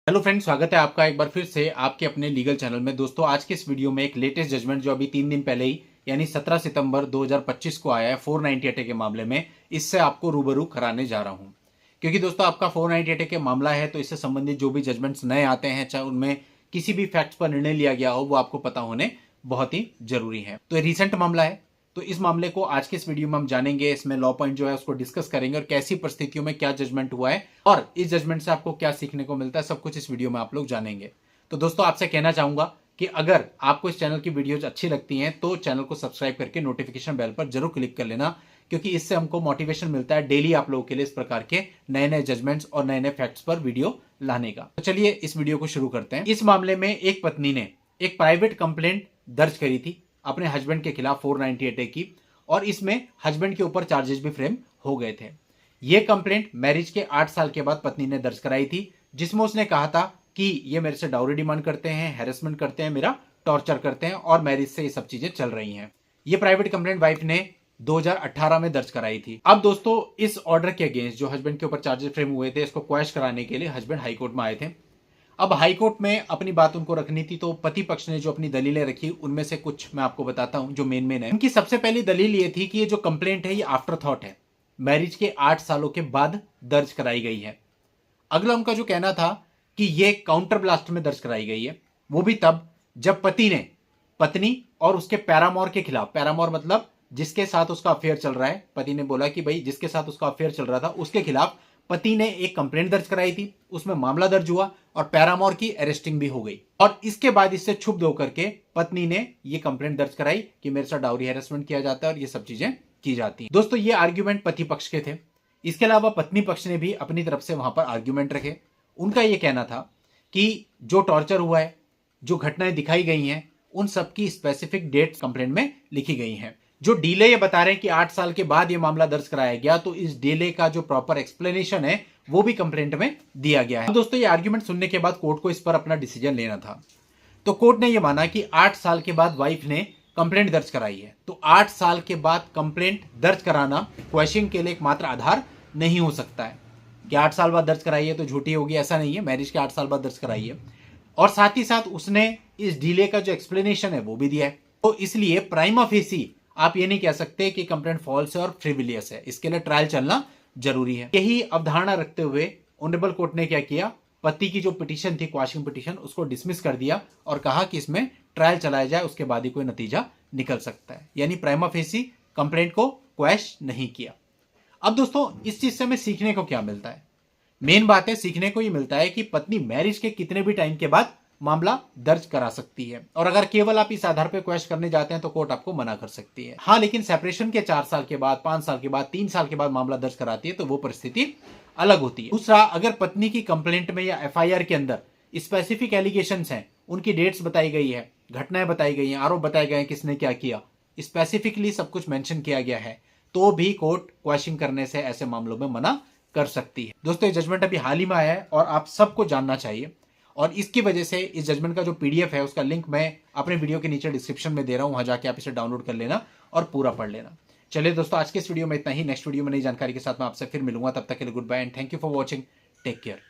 Hello friends, स्वागत है आपका एक बार फिर से आपके अपने लीगल चैनल में। दोस्तों, आज के इस वीडियो में एक लेटेस्ट जजमेंट जो अभी 3 दिन पहले ही यानी 17 सितंबर 2025 को आया है 498 के मामले में, इससे आपको रूबरू कराने जा रहा हूं। क्योंकि दोस्तों आपका 498 के मामला है तो इससे संबंधित जो भी जजमेंट्स नए आते हैं, चाहे उनमें किसी भी फैक्ट्स पर निर्णय लिया गया हो, वो आपको पता होने बहुत ही जरूरी है। तो ये रिसेंट मामला है, तो इस मामले को आज के इस वीडियो में हम जानेंगे। इसमें लॉ पॉइंट जो है उसको डिस्कस करेंगे और कैसी परिस्थितियों में क्या जजमेंट हुआ है और इस जजमेंट से आपको क्या सीखने को मिलता है, सब कुछ इस वीडियो में आप लोग जानेंगे। तो दोस्तों आपसे कहना चाहूंगा कि अगर आपको इस चैनल की वीडियोज अच्छी लगती हैं तो चैनल को सब्सक्राइब करके नोटिफिकेशन बेल पर जरूर क्लिक कर लेना, क्योंकि इससे हमको मोटिवेशन मिलता है डेली आप लोगों के लिए इस प्रकार के नए नए जजमेंट्स और नए नए फैक्ट्स पर वीडियो लाने का। तो चलिए इस वीडियो को शुरू करते हैं। इस मामले में एक पत्नी ने एक प्राइवेट कंप्लेंट दर्ज करी थी अपने हस्बैंड के खिलाफ 498 की, और इसमें हस्बैंड के ऊपर चार्जेस भी फ्रेम हो गए थे। यह कंप्लेंट मैरिज के 8 साल के बाद पत्नी ने दर्ज कराई थी, जिसमें उसने कहा था कि ये मेरे से डाउरी डिमांड करते हैं, हैरेसमेंट करते हैं, मेरा टॉर्चर करते हैं और मैरिज से ये सब चीजें चल रही हैं। ये प्राइवेट कंप्लेंट वाइफ ने 2018 में दर्ज कराई थी। अब दोस्तों इस ऑर्डर के अगेंस्ट जो हस्बैंड के ऊपर चार्जेस फ्रेम हुए थे, इसको क्वैश कराने के लिए हस्बैंड हाईकोर्ट में आए थे। अब हाईकोर्ट में अपनी बात उनको रखनी थी, तो पति पक्ष ने जो अपनी दलीलें रखी उनमें से कुछ मैं आपको बताता हूं जो मेन मेन है। उनकी सबसे पहली दलील ये थी कि ये जो कंप्लेंट है ये आफ्टर थॉट है, मैरिज के 8 सालों के बाद दर्ज कराई गई है। अगला उनका जो कहना था कि ये काउंटर ब्लास्ट में दर्ज कराई गई है, वो भी तब जब पति ने पत्नी और उसके पैरामोर के खिलाफ, पैरामोर मतलब जिसके साथ उसका अफेयर चल रहा है, पति ने बोला कि भाई जिसके साथ उसका अफेयर चल रहा था उसके खिलाफ पति ने एक कंप्लेंट दर्ज कराई थी, उसमें मामला दर्ज हुआ और पैरामोर की अरेस्टिंग भी हो गई। और इसके बाद इससे क्षुब्ध होकर के पत्नी ने यह कंप्लेंट दर्ज कराई कि मेरे साथ डाउरी हैरेसमेंट किया जाता है और ये सब चीजें की जाती हैं। दोस्तों ये आर्ग्यूमेंट पति पक्ष के थे। इसके अलावा पत्नी पक्ष ने भी अपनी तरफ से वहां पर आर्ग्यूमेंट रखे। उनका यह कहना था कि जो टॉर्चर हुआ है, जो घटनाएं दिखाई गई हैं, उन सबकी स्पेसिफिक डेट कंप्लेंट में लिखी गई हैं। जो डीले ये बता रहे हैं कि 8 साल के बाद ये मामला दर्ज कराया गया, तो इस डीले का जो प्रॉपर एक्सप्लेनेशन है वो भी कंप्लेंट में दिया गया है। दोस्तों ये आर्ग्यूमेंट सुनने के बाद कोर्ट को इस पर अपना डिसीजन लेना था। तो कोर्ट ने यह माना कि 8 साल के बाद वाइफ ने कंप्लेंट दर्ज कराई है, तो 8 साल के बाद कंप्लेंट दर्ज कराना क्वेश्चन के लिए एकमात्र आधार नहीं हो सकता है कि 8 साल बाद दर्ज कराई है तो झूठी होगी, ऐसा नहीं है। मैरिज के 8 साल बाद दर्ज कराई है और साथ ही साथ उसने इस डीले का जो एक्सप्लेनेशन है वो भी दिया है। तो इसलिए प्राइमा फेसी आप ये नहीं कह सकते कि कंप्लेंट फॉल्स है और फ्रिविलियस है, इसके लिए ट्रायल चलना जरूरी है। यही अवधारणा रखते हुए ऑनरेबल कोर्ट ने क्या किया, पति की जो पिटीशन थी, क्वाशिंग पिटीशन, उसको डिसमिस कर दिया और कहा कि इसमें ट्रायल चलाया जाए, उसके बाद ही कोई नतीजा निकल सकता है। यानी प्राइमा फेसी कंप्लेंट को क्वैश नहीं किया। अब दोस्तों इस चीज से हमें सीखने को क्या मिलता है? मेन बात है, सीखने को ये मिलता है कि पत्नी मैरिज के कितने भी टाइम के बाद मामला दर्ज करा सकती है, और अगर केवल आप इस आधार पर क्वेश्चन करने जाते हैं तो कोर्ट आपको मना कर सकती है। हाँ, लेकिन सेपरेशन के 4 साल के बाद, 5 साल के बाद, 3 साल के बाद मामला दर्ज कराती है तो वो परिस्थिति अलग होती है। दूसरा, अगर पत्नी की कंप्लेंट में या एफआईआर के अंदर स्पेसिफिक एलिगेशंस हैं, उनकी डेट्स बताई गई है, घटनाएं बताई गई हैं, आरोप बताए गए हैं, किसने क्या किया, स्पेसिफिकली सब कुछ मेंशन किया गया है, तो भी कोर्ट क्वेश्चन करने से ऐसे मामलों में मना कर सकती है। दोस्तों ये जजमेंट अभी हाल ही में आया है और आप सबको जानना चाहिए, और इसकी वजह से इस जजमेंट का जो पीडीएफ है उसका लिंक मैं अपने वीडियो के नीचे डिस्क्रिप्शन में दे रहा हूं, वहां जाके आप इसे डाउनलोड कर लेना और पूरा पढ़ लेना। चलिए दोस्तों, आज के इस वीडियो में इतना ही। नेक्स्ट वीडियो में नई जानकारी के साथ मैं आपसे फिर मिलूंगा। तब तक के लिए goodbye and thank you for watching. Take care.